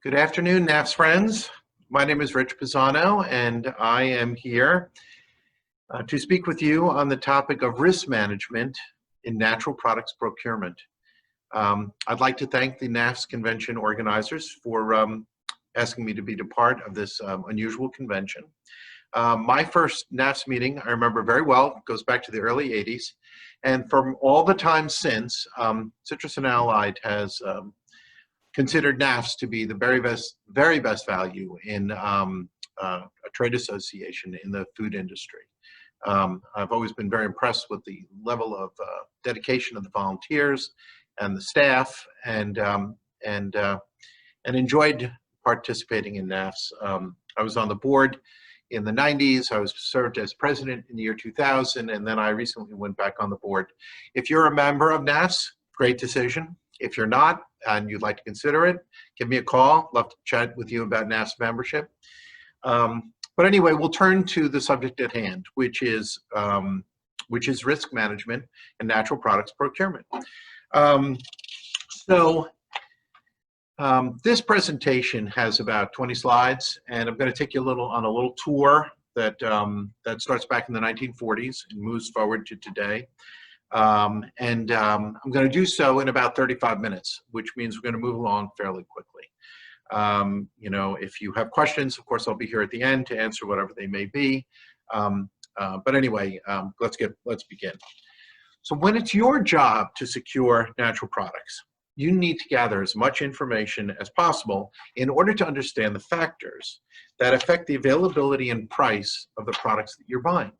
Good afternoon, NAFS friends. My name is Rich Pisano, and I am here to speak with you on the topic of risk management in natural products procurement. I'd like to thank the NAFS convention organizers for asking me to be a part of this unusual convention. My first NAFS meeting, I remember very well, goes back to the early 80s. And from all the time since, Citrus and Allied has considered NAFS to be the very best value in a trade association in the food industry. I've always been very impressed with the level of dedication of the volunteers and the staff, and enjoyed participating in NAFS. I was on the board in the 90s. I was served as president in the year 2000, and then I recently went back on the board. If you're a member of NAFS, great decision. If you're not and you'd like to consider it, give me a call. Love to chat with you about NAFS membership. But anyway, we'll turn to the subject at hand, which is risk management and natural products procurement. This presentation has about 20 slides, and I'm going to take you on a little tour that starts back in the 1940s and moves forward to today. I'm going to do so in about 35 minutes, which means we're going to move along fairly quickly. You know, if you have questions, of course, I'll be here at the end to answer whatever they may be. But anyway, let's begin. So when it's your job to secure natural products, you need to gather as much information as possible in order to understand the factors that affect the availability and price of the products that you're buying.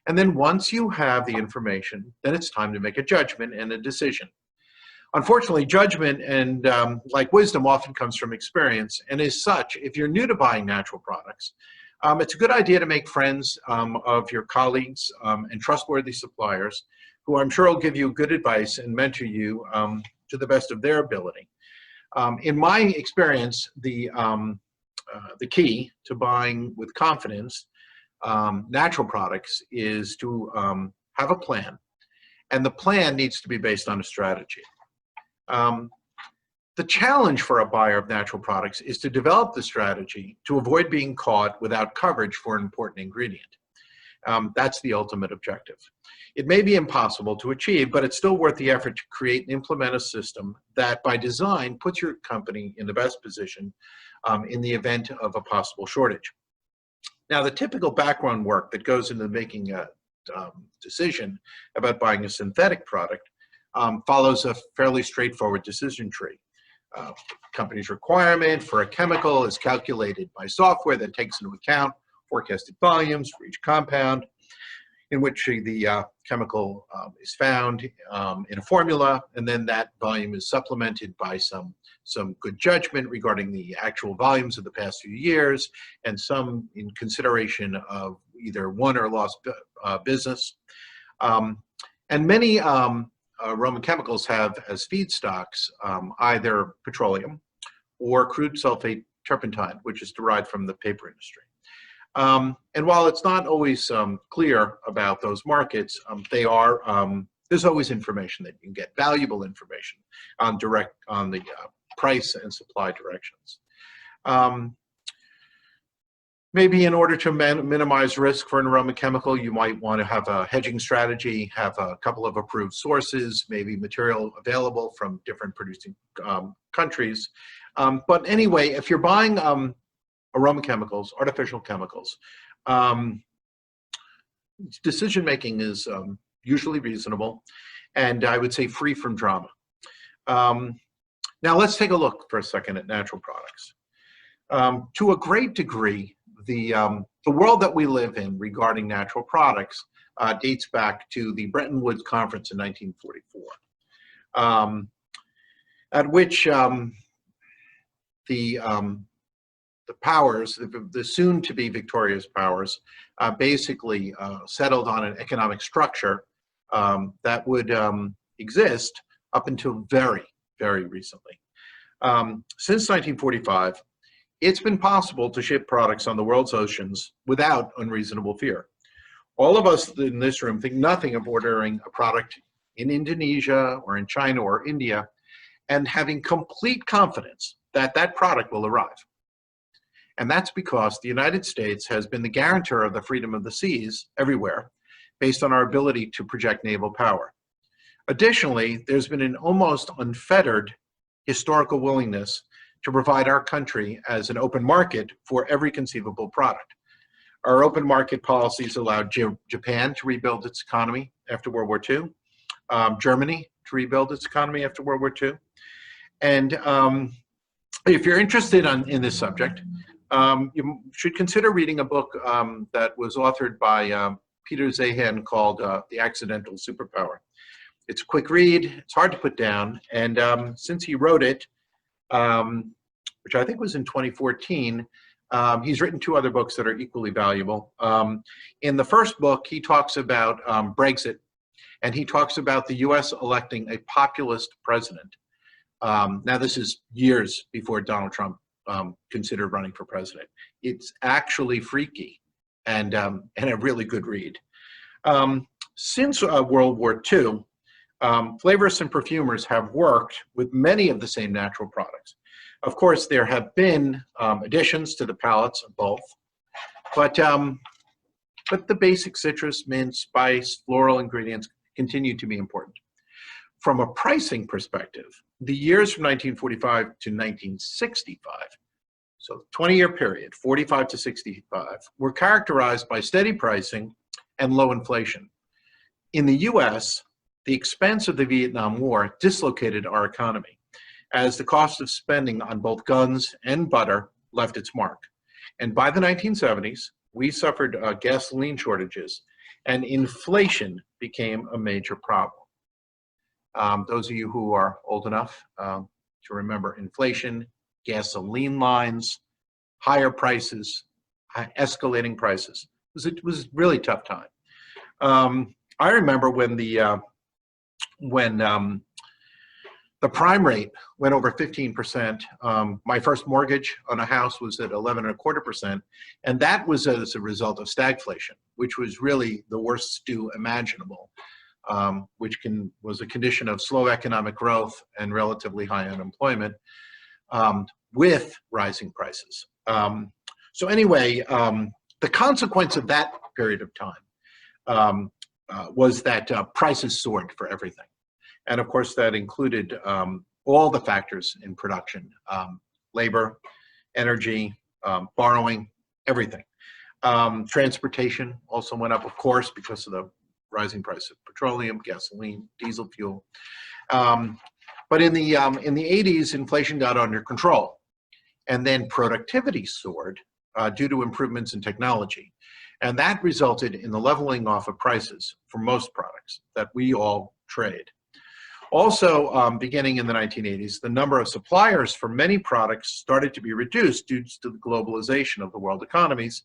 And then once you have the information, then it's time to make a judgment and a decision. Unfortunately, judgment and like wisdom often comes from experience, and as such, if you're new to buying natural products, it's a good idea to make friends of your colleagues and trustworthy suppliers who I'm sure will give you good advice and mentor you to the best of their ability. In my experience, the key to buying with confidence natural products is to have a plan, and the plan needs to be based on a strategy. The challenge for a buyer of natural products is to develop the strategy to avoid being caught without coverage for an important ingredient. That's the ultimate objective. It may be impossible to achieve, but it's still worth the effort to create and implement a system that by design puts your company in the best position in the event of a possible shortage. Now, the typical background work that goes into making a decision about buying a synthetic product follows a fairly straightforward decision tree. Company's requirement for a chemical is calculated by software that takes into account forecasted volumes for each compound in which the chemical is found in a formula, and then that volume is supplemented by some good judgment regarding the actual volumes of the past few years, and some in consideration of either won or lost business. And many Roman chemicals have as feedstocks either petroleum or crude sulfate turpentine, which is derived from the paper industry. And while it's not always clear about those markets, there's always information that you can get, valuable information on the price and supply directions. Maybe in order to minimize risk for an aroma chemical, you might want to have a hedging strategy, have a couple of approved sources, maybe material available from different producing countries. But anyway, if you're buying aroma chemicals, artificial chemicals, decision-making is usually reasonable, and I would say free from drama. Now let's take a look for a second at natural products. To a great degree, the world that we live in regarding natural products dates back to the Bretton Woods Conference in 1944, at which the powers, the soon-to-be victorious powers, basically settled on an economic structure that would exist up until very, very recently. Since 1945, it's been possible to ship products on the world's oceans without unreasonable fear. All of us in this room think nothing of ordering a product in Indonesia or in China or India and having complete confidence that that product will arrive. And that's because the United States has been the guarantor of the freedom of the seas everywhere, based on our ability to project naval power. Additionally, there's been an almost unfettered historical willingness to provide our country as an open market for every conceivable product. Our open market policies allowed Japan to rebuild its economy after World War II, Germany to rebuild its economy after World War II. And if you're interested in this subject, you should consider reading a book that was authored by Peter Zahan called The Accidental Superpower. It's a quick read, it's hard to put down, and since he wrote it, which I think was in 2014, he's written two other books that are equally valuable. In the first book, he talks about Brexit, and he talks about the US electing a populist president. Now, this is years before Donald Trump considered running for president. It's actually freaky and a really good read. Since World War II, flavorists and perfumers have worked with many of the same natural products. Of course, there have been additions to the palettes of both, but the basic citrus, mint, spice, floral ingredients continue to be important. From a pricing perspective, the years from 1945 to 1965, so 20-year period, 45 to 65, were characterized by steady pricing and low inflation. In the US, the expense of the Vietnam War dislocated our economy as the cost of spending on both guns and butter left its mark. And by the 1970s, we suffered gasoline shortages, and inflation became a major problem. Those of you who are old enough to remember inflation, gasoline lines, higher prices, escalating prices. It was a really tough time. I remember when the prime rate went over 15%. My first mortgage on a house was at 11.25%, and that was as a result of stagflation, which was really the worst stew imaginable, which was a condition of slow economic growth and relatively high unemployment with rising prices. So anyway, the consequence of that period of time was that prices soared for everything. And of course, that included all the factors in production, labor, energy, borrowing, everything. Transportation also went up, of course, because of the rising price of petroleum, gasoline, diesel fuel. But in the 80s, inflation got under control. And then productivity soared due to improvements in technology. And that resulted in the leveling off of prices for most products that we all trade. Also, beginning in the 1980s, the number of suppliers for many products started to be reduced due to the globalization of the world economies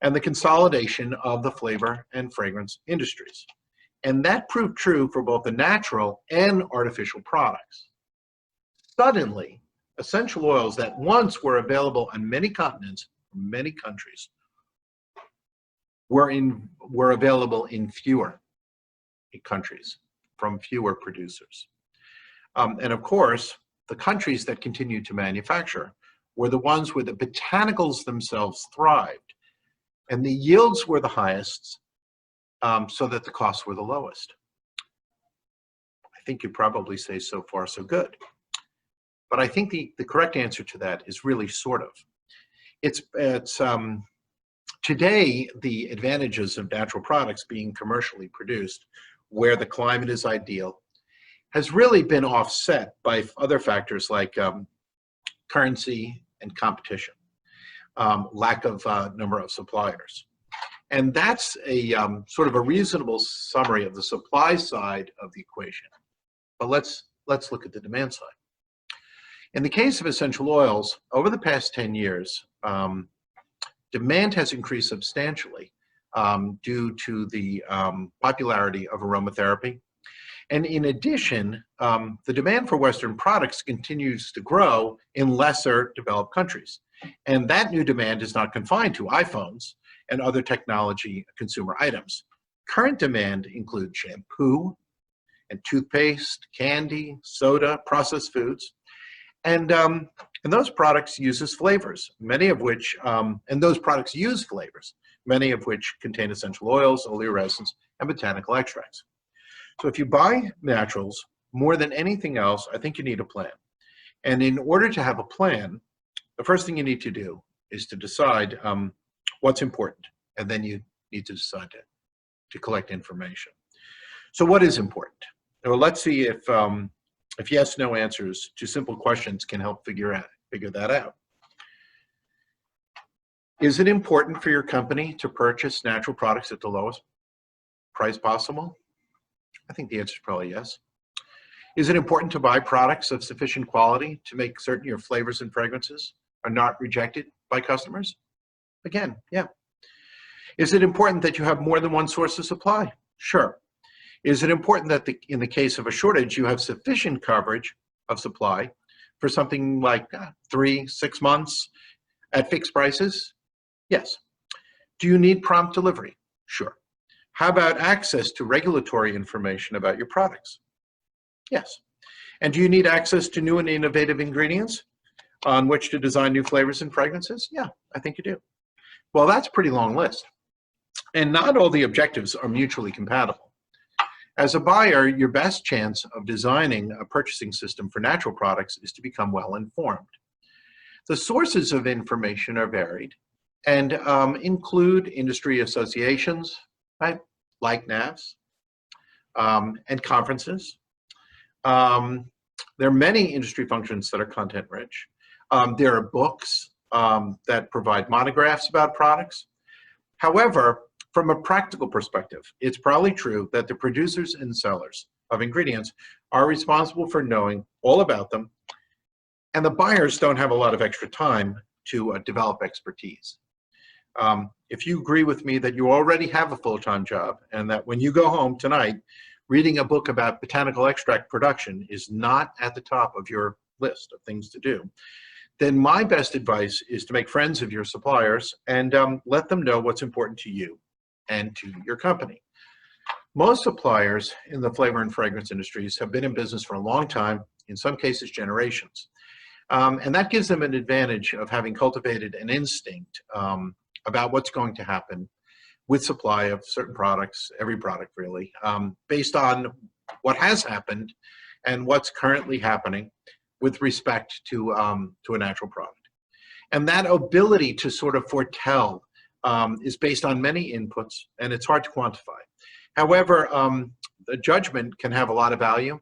and the consolidation of the flavor and fragrance industries. And that proved true for both the natural and artificial products. Suddenly, essential oils that once were available on many continents, many countries, were available in fewer countries from fewer producers. And of course, the countries that continued to manufacture were the ones where the botanicals themselves thrived. And the yields were the highest, so that the costs were the lowest. I think you'd probably say so far so good. But I think the correct answer to that is really sort of. It's today, the advantages of natural products being commercially produced where the climate is ideal has really been offset by other factors like currency and competition, lack of number of suppliers. And that's a sort of a reasonable summary of the supply side of the equation. But let's look at the demand side. In the case of essential oils, over the past 10 years, demand has increased substantially due to the popularity of aromatherapy. And in addition, the demand for Western products continues to grow in lesser developed countries. And that new demand is not confined to iPhones and other technology consumer items. Current demand includes shampoo and toothpaste, candy, soda, processed foods. And And those products uses flavors, many of which, and those products use flavors, many of which contain essential oils, oleoresins, and botanical extracts. So if you buy naturals, more than anything else, I think you need a plan. And in order to have a plan, the first thing you need to do is to decide what's important, and then you need to decide to collect information. So what is important? Well, let's see if yes, no answers to simple questions can help figure that out. Is it important for your company to purchase natural products at the lowest price possible? I think the answer is probably yes. Is it important to buy products of sufficient quality to make certain your flavors and fragrances are not rejected by customers? Again, yeah. Is it important that you have more than one source of supply? Sure. Is it important that in the case of a shortage, you have sufficient coverage of supply for something like 3-6 months at fixed prices? Yes. Do you need prompt delivery? Sure. How about access to regulatory information about your products? Yes. And do you need access to new and innovative ingredients on which to design new flavors and fragrances? Yeah, I think you do. Well, that's a pretty long list. And not all the objectives are mutually compatible. As a buyer, your best chance of designing a purchasing system for natural products is to become well informed. The sources of information are varied and include industry associations, right, like NAVs, and conferences. There are many industry functions that are content rich. There are books that provide monographs about products. However, from a practical perspective, it's probably true that the producers and sellers of ingredients are responsible for knowing all about them, and the buyers don't have a lot of extra time to develop expertise. If you agree with me that you already have a full-time job and that when you go home tonight, reading a book about botanical extract production is not at the top of your list of things to do, then my best advice is to make friends of your suppliers and let them know what's important to you and to your company. Most suppliers in the flavor and fragrance industries have been in business for a long time, in some cases generations. And that gives them an advantage of having cultivated an instinct about what's going to happen with supply of certain products, every product really, based on what has happened and what's currently happening with respect to a natural product. And that ability to sort of foretell is based on many inputs, and it's hard to quantify. However, the judgment can have a lot of value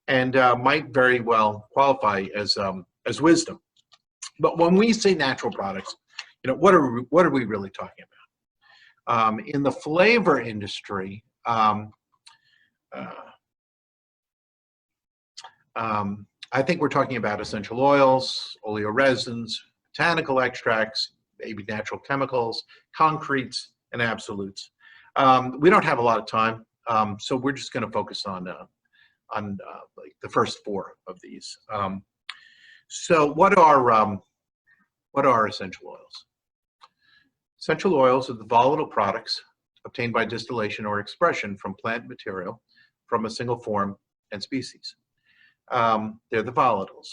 and might very well qualify as wisdom. But when we say natural products, you know, what are we really talking about? In the flavor industry, I think we're talking about essential oils, oleoresins, botanical extracts, maybe natural chemicals, concretes, and absolutes. We don't have a lot of time, so we're just going to focus on like the first 4 of these. So what are essential oils? Essential oils are the volatile products obtained by distillation or expression from plant material from a single form and species. They're the volatiles.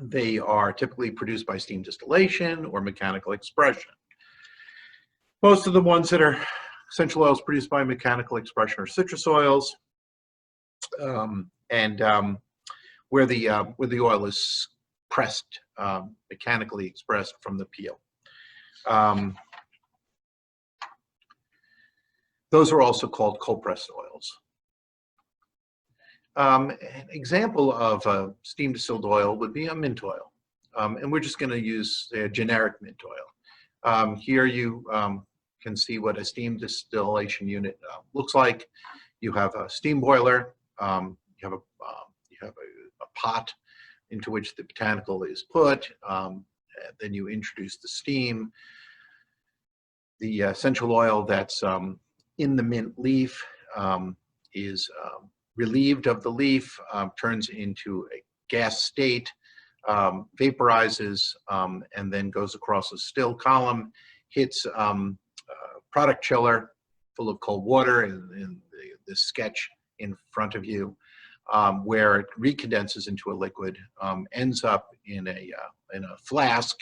They are typically produced by steam distillation or mechanical expression. Most of the ones that are essential oils produced by mechanical expression are citrus oils, where the oil is pressed, mechanically expressed from the peel. Those are also called cold pressed oils. An example of steam distilled oil would be a mint oil. And we're just going to use a generic mint oil. Here you can see what a steam distillation unit looks like. You have a steam boiler. You have a pot into which the botanical is put. Then you introduce the steam. The essential oil that's in the mint leaf is relieved of the leaf, turns into a gas state, vaporizes, and then goes across a still column, hits product chiller full of cold water in the sketch in front of you. where it recondenses into a liquid, ends up in a flask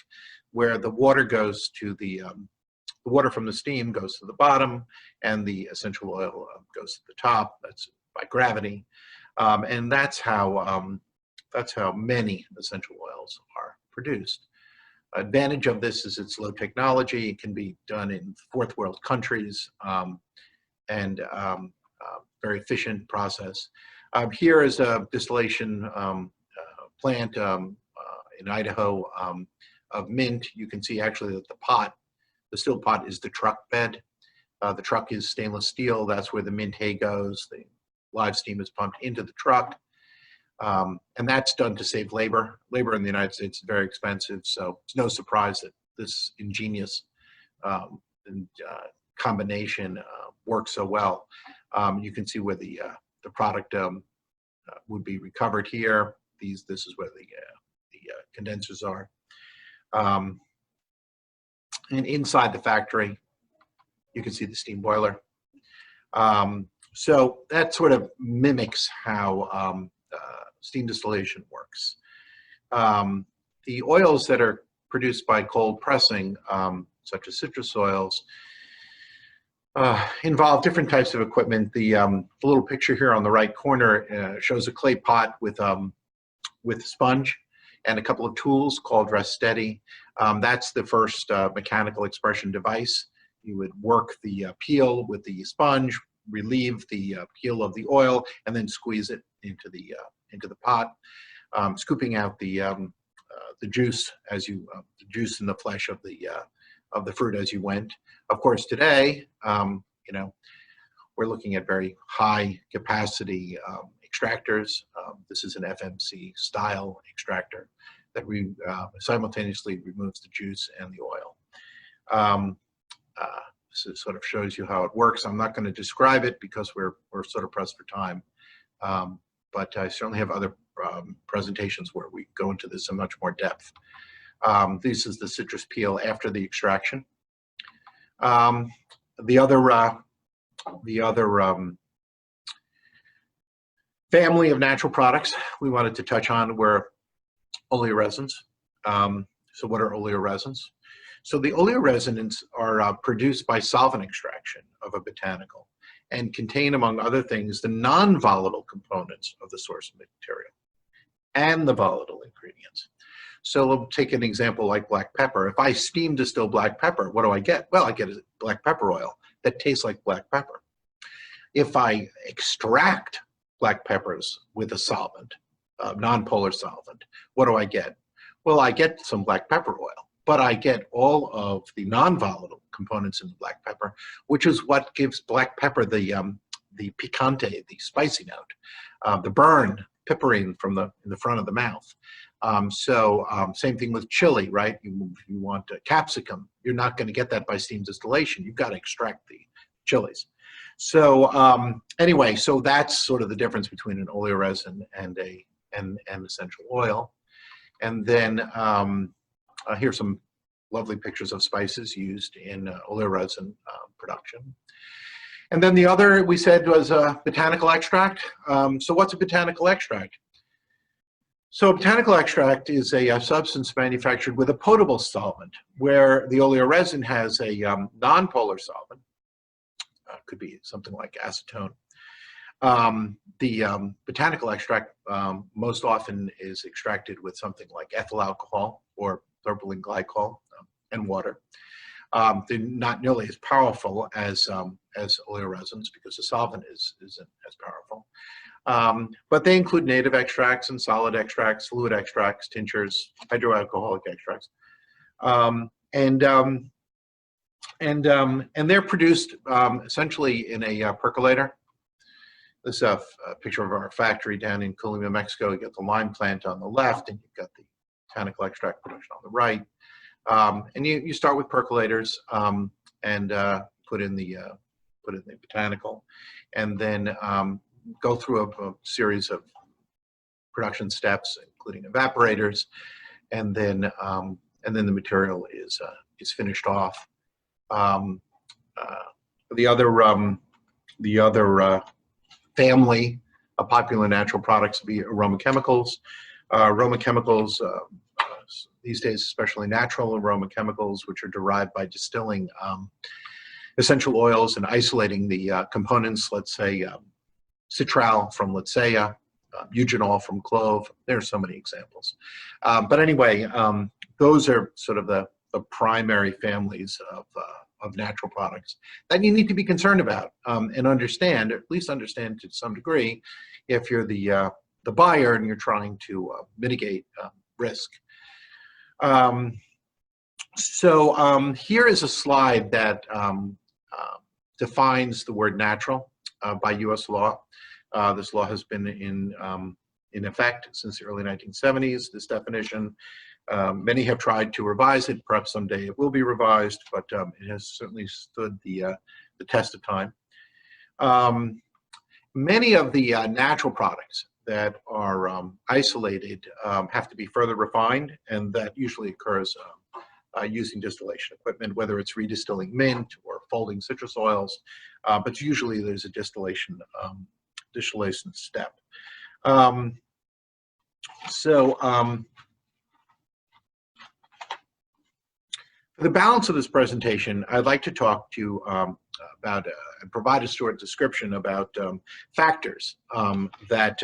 where the water goes to the water from the steam goes to the bottom, and the essential oil goes to the top. That's by gravity, and that's how many essential oils are produced. Advantage of this is it's low technology. It can be done in fourth world countries, and very efficient process. Here is a distillation plant in Idaho of mint. You can see actually that the still pot is the truck bed. The truck is stainless steel. That's where the mint hay goes. The live steam is pumped into the truck. And that's done to save labor. Labor in the United States is very expensive, so it's no surprise that this ingenious combination works so well. You can see where the product would be recovered here. This is where the condensers are. And inside the factory, you can see the steam boiler. So that sort of mimics how steam distillation works. The oils that are produced by cold pressing, such as citrus oils, involve different types of equipment. The little picture here on the right corner shows a clay pot with sponge and a couple of tools called rest steady. That's the first mechanical expression device. You would work the peel with the sponge, relieve the peel of the oil, and then squeeze it into the pot, scooping out the juice the juice in the flesh of the fruit as you went. Of course, today, we're looking at very high capacity extractors. This is an FMC style extractor that simultaneously removes the juice and the oil. This sort of shows you how it works. I'm not going to describe it because we're sort of pressed for time, but I certainly have other presentations where we go into this in much more depth. This is the citrus peel after the extraction. The other family of natural products we wanted to touch on were oleoresins. So what are oleoresins? So the oleoresins are produced by solvent extraction of a botanical and contain, among other things, the non-volatile components of the source material and the volatile ingredients. So we'll take an example like black pepper. If I steam distill black pepper, what do I get? Well, I get a black pepper oil that tastes like black pepper. If I extract black peppers with a solvent, non-polar solvent, what do I get? Well, I get some black pepper oil, but I get all of the non-volatile components in the black pepper, which is what gives black pepper the picante, the spicy note, the burn, pippering in the front of the mouth. Same thing with chili, right? You want capsicum. You're not going to get that by steam distillation. You've got to extract the chilies. So anyway, so that's sort of the difference between an oleoresin and an essential oil. And then here's some lovely pictures of spices used in oleoresin production. And then the other we said was botanical extract. So what's a botanical extract? So a botanical extract is a substance manufactured with a potable solvent, where the oleoresin has a non-polar solvent. Could be something like acetone. The botanical extract most often is extracted with something like ethyl alcohol or propylene glycol and water. They're not nearly as powerful as oleoresins because the solvent isn't as powerful. But they include native extracts and solid extracts, fluid extracts, tinctures, hydroalcoholic extracts. And they're produced essentially in a percolator. This is a picture of our factory down in Colima, Mexico. You got the lime plant on the left, and you've got the botanical extract production on the right. And you start with percolators and put in the botanical, and then go through a series of production steps, including evaporators, and then the material is finished off. The other family popular natural products would be aroma chemicals. Aroma chemicals, these days especially natural aroma chemicals, which are derived by distilling essential oils and isolating the components, let's say citral from Lytsea, eugenol from clove. There are so many examples. But anyway, those are sort of the primary families of natural products that you need to be concerned about and understand, or at least understand to some degree, if you're the buyer and you're trying to mitigate risk. Here is a slide that defines the word natural by U.S. law. This law has been in effect since the early 1970s, this definition. Many have tried to revise it. Perhaps someday it will be revised, but it has certainly stood the test of time. Many of the natural products that are isolated have to be further refined, and that usually occurs using distillation equipment, whether it's redistilling mint or folding citrus oils, but usually there's a distillation step. For the balance of this presentation, I'd like to talk to you about and provide a short description about factors that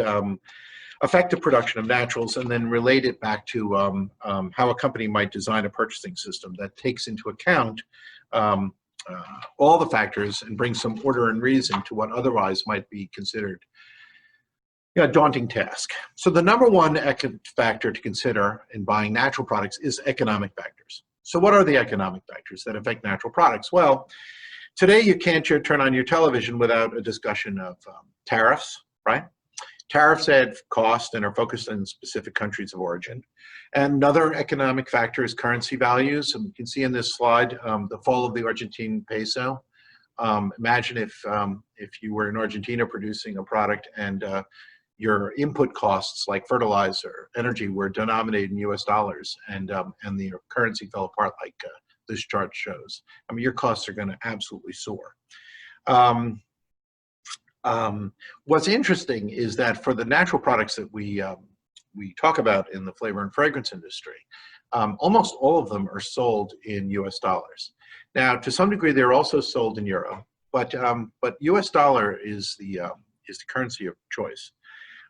affect the production of naturals, and then relate it back to how a company might design a purchasing system that takes into account all the factors and brings some order and reason to what otherwise might be considered a daunting task. So the number one factor to consider in buying natural products is economic factors. So what are the economic factors that affect natural products? Well, today you can't turn on your television without a discussion of tariffs, right? Tariffs add cost and are focused on specific countries of origin. And another economic factor is currency values. And you can see in this slide the fall of the Argentine peso. Imagine if you were in Argentina producing a product and your input costs like fertilizer, energy were denominated in US dollars, and the currency fell apart like this chart shows. I mean, your costs are going to absolutely soar. What's interesting is that for the natural products that we talk about in the flavor and fragrance industry, almost all of them are sold in US dollars. Now, to some degree, they're also sold in euro, but US dollar is the currency of choice.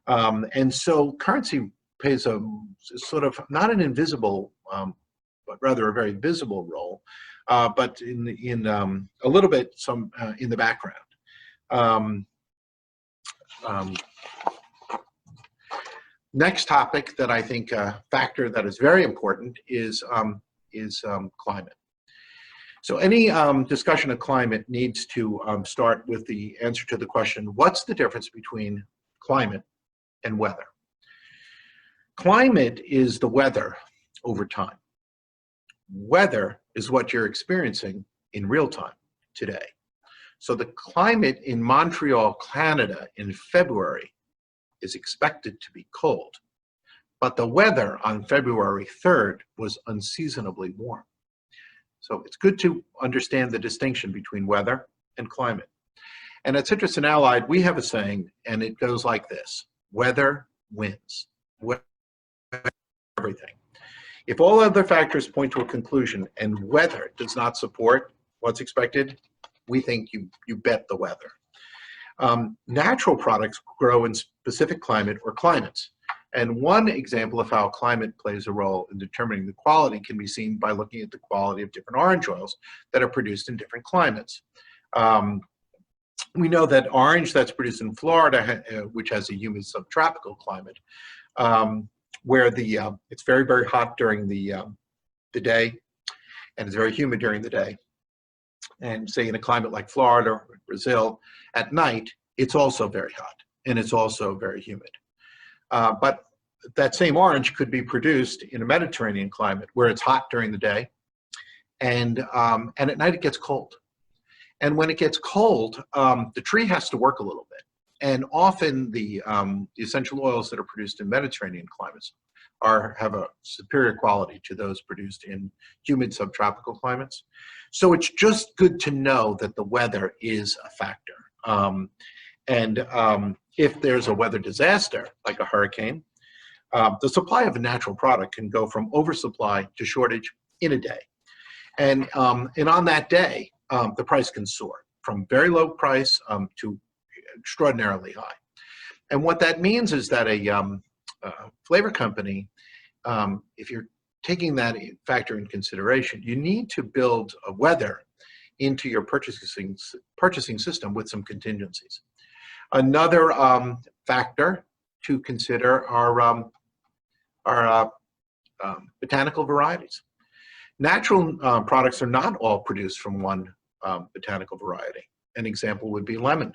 And so currency plays a sort of not an invisible, but rather a very visible role, but in a little bit in the background. Next topic that I think factor that is very important is climate. So any discussion of climate needs to start with the answer to the question, what's the difference between climate and weather? Climate is the weather over time. Weather is what you're experiencing in real time today. So the climate in Montreal, Canada in February is expected to be cold, but the weather on February 3rd was unseasonably warm. So it's good to understand the distinction between weather and climate. And at Citrus and Allied, we have a saying, and it goes like this: weather wins. Weather, everything. If all other factors point to a conclusion and weather does not support what's expected, we think you bet the weather. Natural products grow in specific climate or climates. And one example of how climate plays a role in determining the quality can be seen by looking at the quality of different orange oils that are produced in different climates. We know that orange that's produced in Florida, which has a humid subtropical climate, where it's very, very hot during the day, and it's very humid during the day. And say in a climate like Florida or Brazil, at night, it's also very hot, and it's also very humid. But that same orange could be produced in a Mediterranean climate where it's hot during the day, and at night it gets cold. And when it gets cold, the tree has to work a little bit. And often the essential oils that are produced in Mediterranean climates have a superior quality to those produced in humid subtropical climates. So it's just good to know that the weather is a factor. If there's a weather disaster, like a hurricane, the supply of a natural product can go from oversupply to shortage in a day. And on that day, the price can soar from very low price to extraordinarily high. And what that means is that a flavor company, if you're taking that factor in consideration, you need to build a weather into your purchasing system with some contingencies. Another factor to consider are botanical varieties. Natural products are not all produced from one botanical variety. An example would be lemon.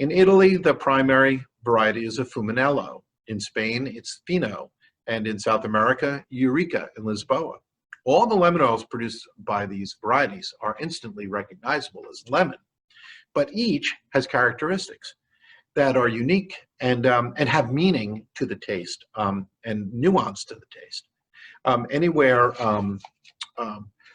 In Italy, the primary variety is a Fumanello. In Spain, it's Fino. And in South America, Eureka and Lisboa. All the lemon oils produced by these varieties are instantly recognizable as lemon, but each has characteristics that are unique and have meaning to the taste and nuance to the taste.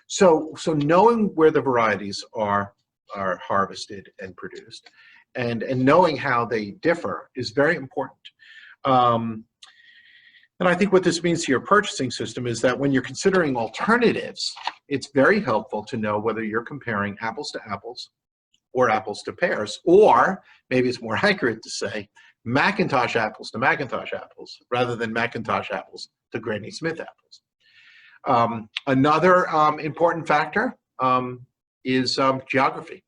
So knowing where the varieties are harvested and produced, and knowing how they differ is very important. And I think what this means to your purchasing system is that when you're considering alternatives, it's very helpful to know whether you're comparing apples to apples or apples to pears, or maybe it's more accurate to say Macintosh apples to Macintosh apples rather than Macintosh apples to Granny Smith apples. Another important factor is geography.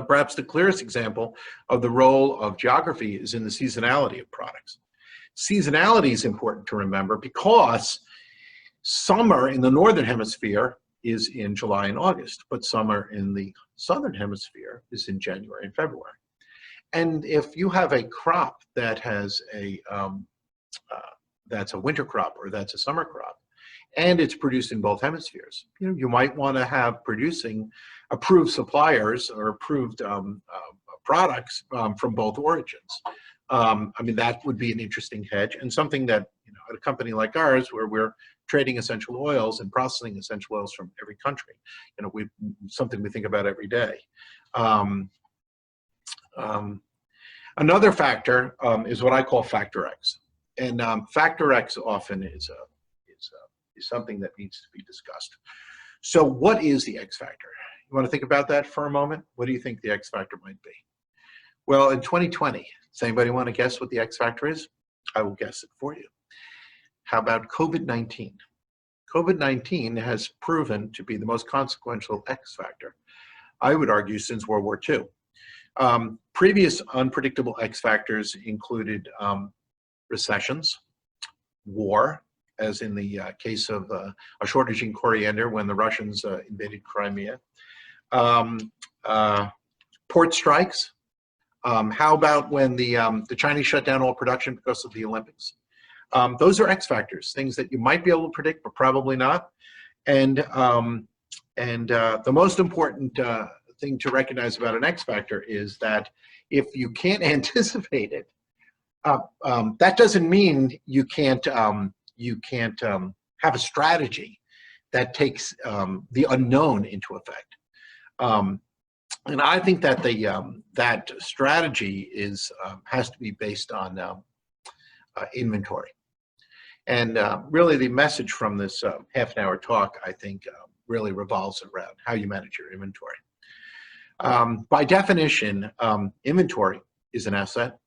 Perhaps the clearest example of the role of geography is in the seasonality of products. Seasonality is important to remember because summer in the northern hemisphere is in July and August, but summer in the southern hemisphere is in January and February. And if you have a crop that has that's a winter crop or that's a summer crop, and it's produced in both hemispheres, you might want to have producing approved suppliers or approved products from both origins. That would be an interesting hedge, and something that, at a company like ours, where we're trading essential oils and processing essential oils from every country, something we think about every day. Another factor is what I call factor X, and factor X often is something that needs to be discussed. So, what is the X factor? You want to think about that for a moment? What do you think the X factor might be? Well, in 2020, does anybody want to guess what the X factor is? I will guess it for you. How about COVID-19? COVID-19 has proven to be the most consequential X factor, I would argue, since World War II. Previous unpredictable X factors included recessions, war, as in the case of a shortage in coriander when the Russians invaded Crimea, port strikes. How about when the Chinese shut down all production because of the Olympics? Those are X factors, things that you might be able to predict, but probably not. And the most important thing to recognize about an X factor is that if you can't anticipate it, that doesn't mean you can't have a strategy that takes the unknown into effect. And I think that that strategy has to be based on inventory. And really, the message from this half-an-hour talk, I think, really revolves around how you manage your inventory. By definition, inventory is an asset.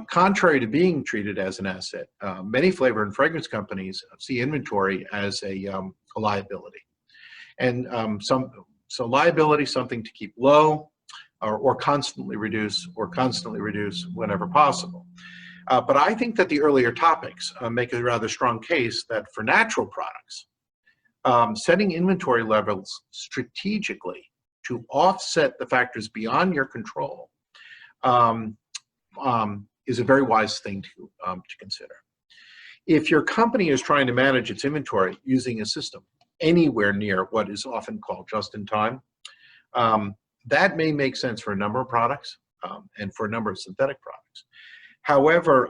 Contrary to being treated as an asset, many flavor and fragrance companies see inventory as a liability. And so liability, something to keep low or constantly reduce whenever possible. But I think that the earlier topics make a rather strong case that for natural products, setting inventory levels strategically to offset the factors beyond your control is a very wise thing to consider. If your company is trying to manage its inventory using a system anywhere near what is often called just-in-time, that may make sense for a number of products and for a number of synthetic products. However,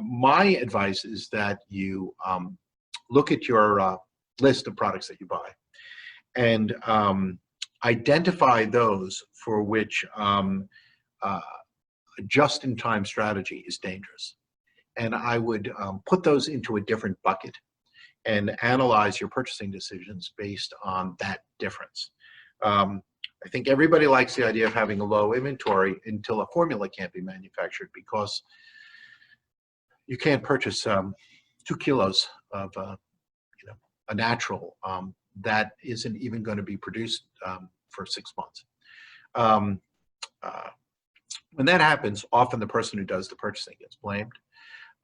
my advice is that you look at your list of products that you buy and identify those for which a just-in-time strategy is dangerous. And I would put those into a different bucket and analyze your purchasing decisions based on that difference. I think everybody likes the idea of having a low inventory until a formula can't be manufactured, because you can't purchase 2 kilos of a natural that isn't even going to be produced for 6 months. When that happens, often the person who does the purchasing gets blamed.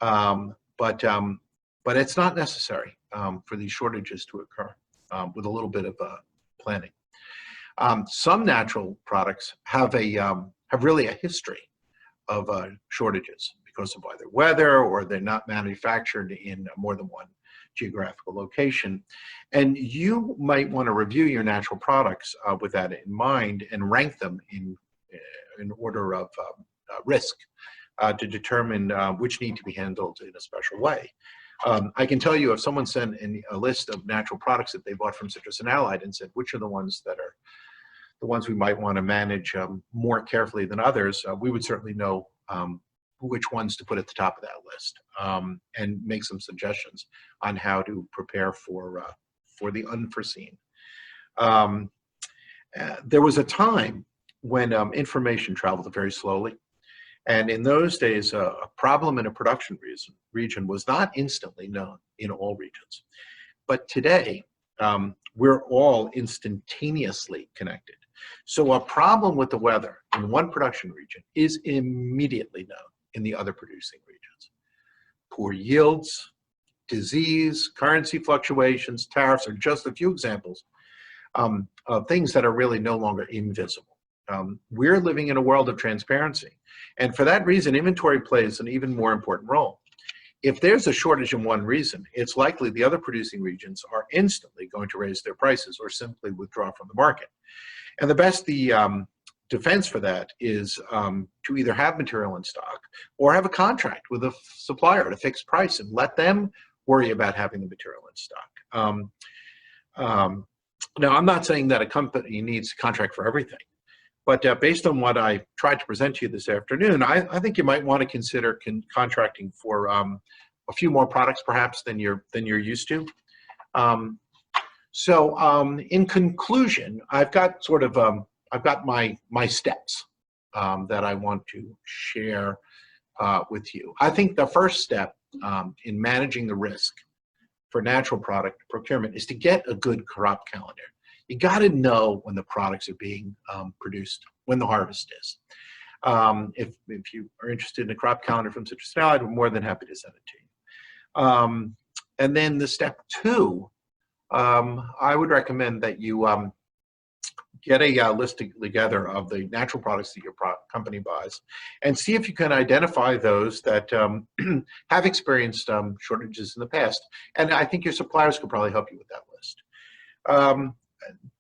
But it's not necessary for these shortages to occur with a little bit of planning. Some natural products have really a history of shortages because of either weather or they're not manufactured in more than one geographical location. And you might want to review your natural products with that in mind and rank them in order of risk to determine which need to be handled in a special way. I can tell you, if someone sent in a list of natural products that they bought from Citrus and Allied and said, which are the ones that are the ones we might want to manage more carefully than others, we would certainly know which ones to put at the top of that list and make some suggestions on how to prepare for the unforeseen. There was a time when information traveled very slowly. And in those days, a problem in a production region was not instantly known in all regions. But today, we're all instantaneously connected. So a problem with the weather in one production region is immediately known in the other producing regions. Poor yields, disease, currency fluctuations, tariffs are just a few examples of things that are really no longer invisible. We're living in a world of transparency. And for that reason, inventory plays an even more important role. If there's a shortage in one region, it's likely the other producing regions are instantly going to raise their prices or simply withdraw from the market. And the best defense for that is to either have material in stock or have a contract with a supplier at a fixed price and let them worry about having the material in stock. Now, I'm not saying that a company needs a contract for everything. But based on what I tried to present to you this afternoon, I think you might want to consider contracting for a few more products, perhaps, than you're used to. In conclusion, I've got sort of I've got my steps that I want to share with you. I think the first step in managing the risk for natural product procurement is to get a good crop calendar. You got to know when the products are being produced, when the harvest is. If you are interested in a crop calendar from Citrus and Allied, we're more than happy to send it to you. And then the step 2, I would recommend that you get a list together of the natural products that your company buys and see if you can identify those that have experienced shortages in the past. And I think your suppliers could probably help you with that list.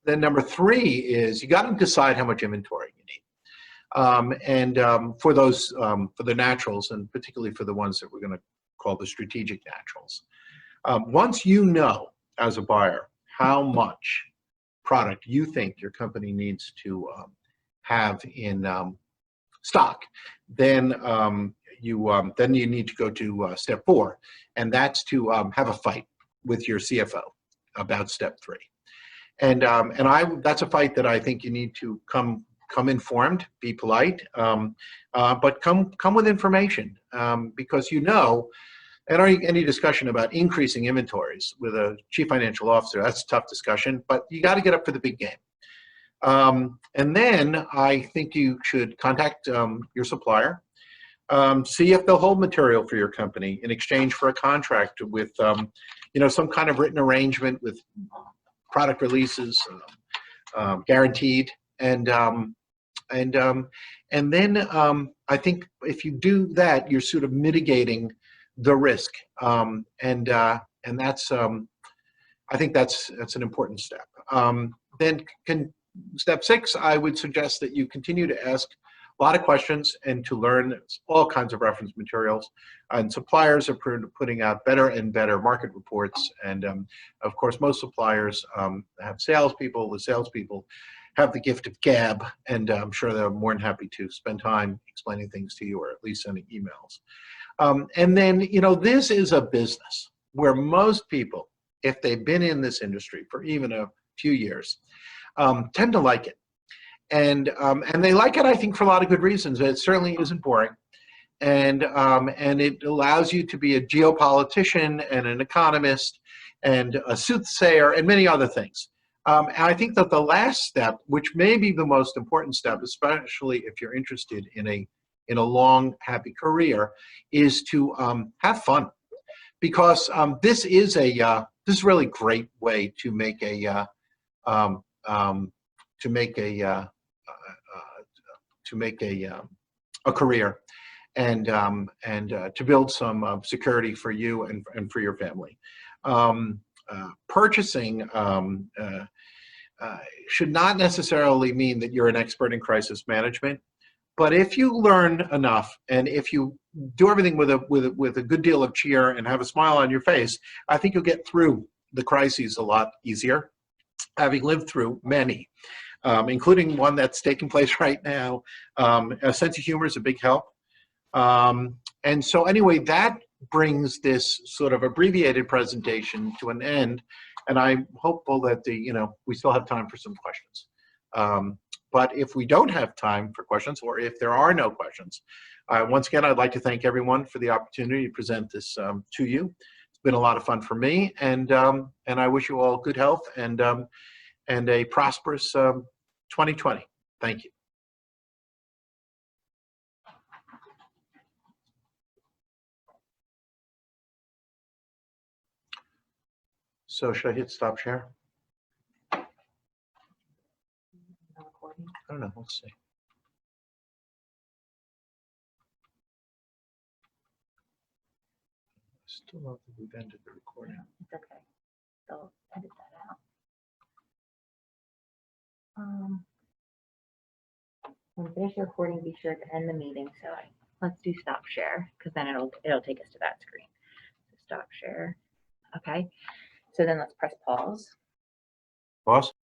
Then number 3 is you got to decide how much inventory you need. For those, for the naturals, and particularly for the ones that we're going to call the strategic naturals. Once you know, as a buyer, how much product you think your company needs to have in stock, then you need to go to step 4, and that's to have a fight with your CFO about step 3. And that's a fight that I think you need to come informed, be polite, but come with information, because and any discussion about increasing inventories with a chief financial officer, that's a tough discussion, but you got to get up for the big game. And then I think you should contact your supplier, see if they'll hold material for your company in exchange for a contract with some kind of written arrangement with product releases, guaranteed, and then I think if you do that, you're sort of mitigating the risk, and that's I think that's an important step. Then step 6, I would suggest that you continue to ask a lot of questions and to learn all kinds of reference materials. And suppliers are putting out better and better market reports. And of course, most suppliers have salespeople. The salespeople have the gift of gab, and I'm sure they're more than happy to spend time explaining things to you, or at least sending emails. And then, you know, this is a business where most people, if they've been in this industry for even a few years, tend to like it. And they like it, I think, for a lot of good reasons. It certainly isn't boring. And it allows you to be a geopolitician and an economist and a soothsayer and many other things. And I think that the last step, which may be the most important step, especially if you're interested in a long, happy career, is to have fun, because this is a really great way to make a career, and to build some security for you and for your family. Purchasing should not necessarily mean that you're an expert in crisis management, but if you learn enough, and if you do everything with a good deal of cheer and have a smile on your face, I think you'll get through the crises a lot easier, having lived through many, including one that's taking place right now. A sense of humor is a big help. And so anyway, that brings this sort of abbreviated presentation to an end, and I'm hopeful that we still have time for some questions. But if we don't have time for questions, or if there are no questions, once again, I'd like to thank everyone for the opportunity to present this to you. It's been a lot of fun for me, and I wish you all good health and a prosperous 2020. Thank you. So should I hit stop share? I don't know, let's see. Still not that we've ended the recording. It's okay. They'll edit that out. When you finish the recording, be sure to end the meeting. So let's do stop share, because then it'll take us to that screen. So stop share. Okay. So then let's press pause. Pause.